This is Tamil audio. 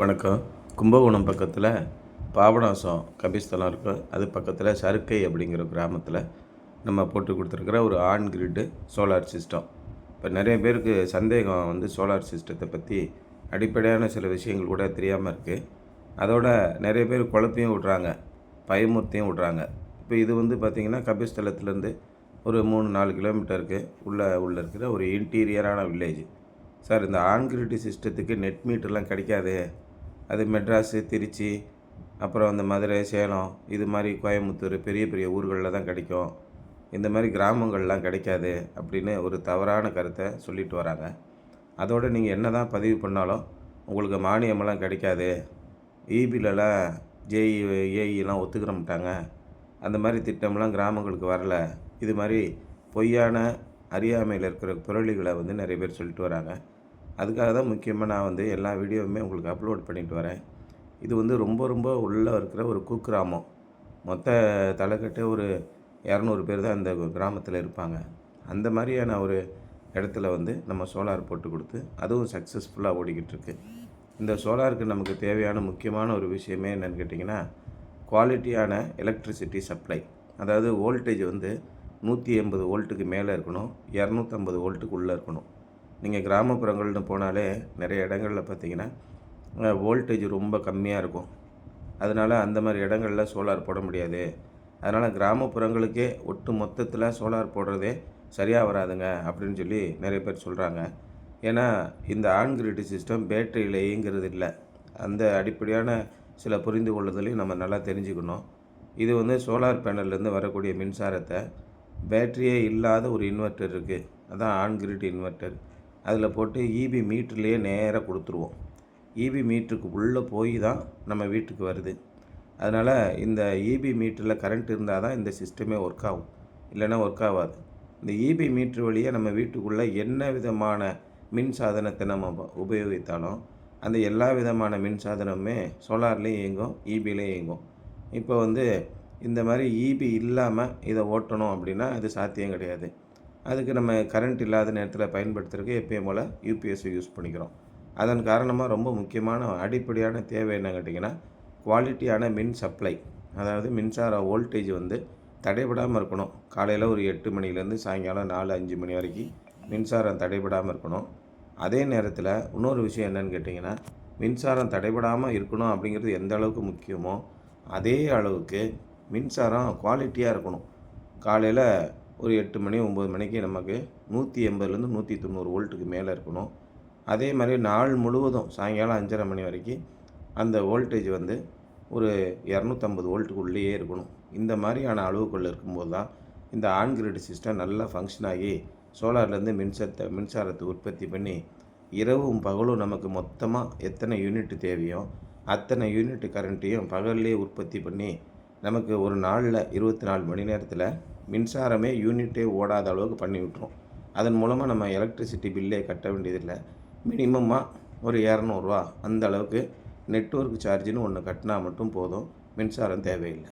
வணக்கம். கும்பகோணம் பக்கத்தில் பாபநாசம் கபிஸ்தலம் இருக்கு. அது பக்கத்தில் சருக்கை அப்படிங்கிற கிராமத்தில் நம்ம போட்டு கொடுத்துருக்குற ஒரு ஆன் கிரிட்டு சோலார் சிஸ்டம். இப்போ நிறைய பேருக்கு சந்தேகம் சோலார் சிஸ்டத்தை பற்றி அடிப்படையான சில விஷயங்கள் கூட தெரியாமல் இருக்குது. அதோட நிறைய பேர் குழப்பையும் விட்றாங்க, பயமுறுத்தியும் விட்றாங்க. இப்போ இது பார்த்திங்கன்னா கபிஸ்தலத்துலேருந்து ஒரு 3-4 கிலோமீட்டருக்கு உள்ளே இருக்கிற ஒரு இன்டீரியரான வில்லேஜ். சார், இந்த ஆன் கிரிட் சிஸ்டத்துக்கு நெட் மீட்டர்லாம் கிடைக்காது. அது மெட்ராஸு, திருச்சி, அப்புறம் அந்த மதுரை, சேலம், இது மாதிரி கோயம்புத்தூர் பெரிய பெரிய ஊர்களில் தான் கிடைக்கும். இந்த மாதிரி கிராமங்கள்லாம் கிடைக்காது அப்படின்னு ஒரு தவறான கருத்தை சொல்லிட்டு வராங்க. அதோடு நீங்கள் என்ன தான் பதிவு பண்ணாலும் உங்களுக்கு மானியமெல்லாம் கிடைக்காது. ஈபிலலாம் ஜேஇ, ஏஇலாம் ஒத்துக்கிற மாட்டாங்க. அந்த மாதிரி திட்டம்லாம் கிராமங்களுக்கு வரல. இது மாதிரி பொய்யான அறியாமையில் இருக்கிற புரளிகளை நிறைய பேர் சொல்லிட்டு வராங்க. அதுக்காக தான் முக்கியமாக நான் எல்லா வீடியோவுமே உங்களுக்கு அப்லோட் பண்ணிட்டு வரேன். இது ரொம்ப ரொம்ப உள்ளே இருக்கிற ஒரு குக்கிராமம். மொத்த தலைக்கட்டு ஒரு 200 பேர் தான் இந்த கிராமத்தில் இருப்பாங்க. அந்த மாதிரியான ஒரு இடத்துல நம்ம சோலார் போட்டு கொடுத்து அதுவும் சக்ஸஸ்ஃபுல்லாக ஓடிக்கிட்டு இருக்கு. இந்த சோலாருக்கு நமக்கு தேவையான முக்கியமான ஒரு விஷயமே என்னென்னு கேட்டிங்கன்னா, குவாலிட்டியான எலக்ட்ரிசிட்டி சப்ளை. அதாவது வோல்டேஜ் 180 வோல்ட்டுக்கு மேலே இருக்கணும், 250 வோல்ட்டுக்கு உள்ளே இருக்கணும். நீங்கள் கிராமப்புறங்கள்னு போனாலே நிறைய இடங்களில் பார்த்தீங்கன்னா வோல்டேஜ் ரொம்ப கம்மியாக இருக்கும். அதனால் அந்த மாதிரி இடங்களில் சோலார் போட முடியாது. அதனால் கிராமப்புறங்களுக்கே ஒட்டு மொத்தத்தில் சோலார் போடுறதே சரியாக வராதுங்க அப்படின்னு சொல்லி நிறைய பேர் சொல்கிறாங்க. ஏன்னா இந்த ஆன் கிரிட் சிஸ்டம் பேட்டரியில் இயங்கிறது இல்லை. அந்த அடிப்படையான சில புரிந்து கொள்ளுதலையும் நம்ம நல்லா தெரிஞ்சுக்கணும். இது சோலார் பேனல்லேருந்து வரக்கூடிய மின்சாரத்தை பேட்டரியே இல்லாத ஒரு இன்வெர்ட்டர் இருக்குது, அதான் ஆன் கிரிட் இன்வெர்ட்டர். அதில் போட்டு இபி மீட்டர்லேயே நேராக கொடுத்துருவோம். இபி மீட்டருக்கு உள்ளே போய் தான் நம்ம வீட்டுக்கு வருது. அதனால் இந்த இபி மீட்டரில் கரண்ட் இருந்தால் தான் இந்த சிஸ்டமே ஒர்க் ஆகும், இல்லைன்னா ஒர்க் ஆகாது. இந்த இபி மீட்ரு வழியாக நம்ம வீட்டுக்குள்ளே என்ன விதமான மின் சாதனத்தை நம்ம உபயோகித்தாலும் அந்த எல்லா விதமான மின் சாதனமுமே சோலார்லேயும் இயங்கும், இபிலையும் இயங்கும். இப்போ இந்த மாதிரி இபி இல்லாமல் இதை ஓட்டணும் அப்படின்னா அது சாத்தியம் கிடையாது. அதுக்கு நம்ம கரண்ட் இல்லாத நேரத்தில் பயன்படுத்துறதுக்கு எப்பயும் போல் யூபிஎஸ்ஸை யூஸ் பண்ணிக்கிறோம். அதன் காரணமாக ரொம்ப முக்கியமான அடிப்படையான தேவை என்ன கேட்டிங்கன்னா, குவாலிட்டியான மின் சப்ளை. அதாவது மின்சார வோல்டேஜ் தடைபடாமல் இருக்கணும். காலையில் ஒரு 8 மணிலேருந்து சாயங்காலம் 4-5 மணி வரைக்கும் மின்சாரம் தடைபடாமல் இருக்கணும். அதே நேரத்தில் இன்னொரு விஷயம் என்னென்னு கேட்டிங்கன்னா, மின்சாரம் தடைபடாமல் இருக்கணும் அப்படிங்கிறது எந்த அளவுக்கு முக்கியமோ அதே அளவுக்கு மின்சாரம் குவாலிட்டியாக இருக்கணும். காலையில் ஒரு 8 மணி 9 மணிக்கு நமக்கு 180லேருந்து 190 வோல்ட்டுக்கு மேலே இருக்கணும். அதே மாதிரி நாள் முழுவதும் சாயங்காலம் 5:30 மணி வரைக்கும் அந்த வோல்டேஜ் ஒரு 250 வோல்ட்டுக்கு உள்ளேயே இருக்கணும். இந்த மாதிரியான அளவுக்குள்ளே இருக்கும்போது தான் இந்த ஆன் கிரிட் சிஸ்டம் நல்லா ஃபங்க்ஷன் ஆகி சோலார்லேருந்து மின்சாரத்தை உற்பத்தி பண்ணி இரவும் பகலும் நமக்கு மொத்தமாக எத்தனை யூனிட் தேவையோ அத்தனை யூனிட் கரண்ட்டையும் பகல்லே உற்பத்தி பண்ணி நமக்கு ஒரு நாளில் 24 மணி நேரத்தில் மின்சாரமே யூனிட்டே ஓடாத அளவுக்கு பண்ணி விட்டுரும். அதன் மூலமாக நம்ம எலக்ட்ரிசிட்டி பில்லே கட்ட வேண்டியதில்லை. மினிமமாக ஒரு 200 ரூபா அந்த அளவுக்கு நெட்வொர்க் சார்ஜுன்னு ஒன்று கட்டினா மட்டும் போதும், மின்சாரம் தேவையில்லை.